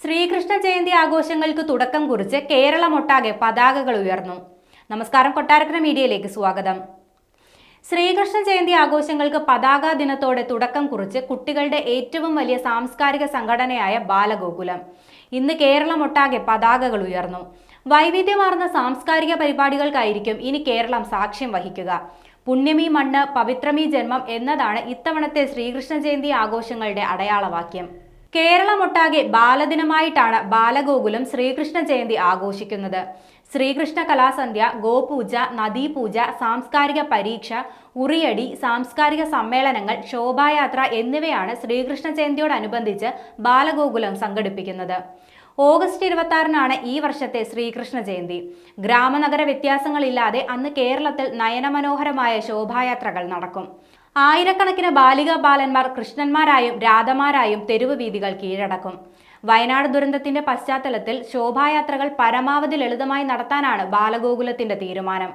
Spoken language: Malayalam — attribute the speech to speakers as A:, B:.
A: ശ്രീകൃഷ്ണ ജയന്തി ആഘോഷങ്ങൾക്ക് തുടക്കം കുറിച്ച് കേരളമൊട്ടാകെ പതാകകൾ ഉയർന്നു. നമസ്കാരം, കൊട്ടാരക്കര മീഡിയയിലേക്ക് സ്വാഗതം. ശ്രീകൃഷ്ണ ജയന്തി ആഘോഷങ്ങൾക്ക് പതാകാ ദിനത്തോടെ തുടക്കം കുറിച്ച് കുട്ടികളുടെ ഏറ്റവും വലിയ സാംസ്കാരിക സംഘടനയായ ബാലഗോകുലം ഇന്ന് കേരളമൊട്ടാകെ പതാകകൾ ഉയർന്നു. വൈവിധ്യമാർന്ന സാംസ്കാരിക പരിപാടികൾക്കായിരിക്കും ഇനി കേരളം സാക്ഷ്യം വഹിക്കുക. പുണ്യമീ മണ്ണ് പവിത്രമീ ജന്മം എന്നതാണ് ഇത്തവണത്തെ ശ്രീകൃഷ്ണ ജയന്തി ആഘോഷങ്ങളുടെ അടയാളവാക്യം. കേരളമൊട്ടാകെ ബാലദിനമായിട്ടാണ് ബാലഗോകുലം ശ്രീകൃഷ്ണ ജയന്തി ആഘോഷിക്കുന്നത്. ശ്രീകൃഷ്ണ കലാസന്ധ്യ, ഗോപൂജ, നദീപൂജ, സാംസ്കാരിക പരീക്ഷ, ഉറിയടി, സാംസ്കാരിക സമ്മേളനങ്ങൾ, ശോഭായാത്ര എന്നിവയാണ് ശ്രീകൃഷ്ണ ജയന്തിയോടനുബന്ധിച്ച് ബാലഗോകുലം സംഘടിപ്പിക്കുന്നത്. ഓഗസ്റ്റ് 26-നാണ് ഈ വർഷത്തെ ശ്രീകൃഷ്ണ ജയന്തി. ഗ്രാമനഗര വ്യത്യാസങ്ങളില്ലാതെ അന്ന് കേരളത്തിൽ നയനമനോഹരമായ ശോഭായാത്രകൾ നടക്കും. ആയിരക്കണക്കിന് ബാലികാ ബാലന്മാർ കൃഷ്ണന്മാരായും രാധമാരായും തെരുവ് വീതികൾ കീഴടക്കും. വയനാട് ദുരന്തത്തിന്റെ പശ്ചാത്തലത്തിൽ ശോഭായാത്രകൾ പരമാവധി ലളിതമായി നടത്താനാണ് ബാലഗോകുലത്തിന്റെ തീരുമാനം.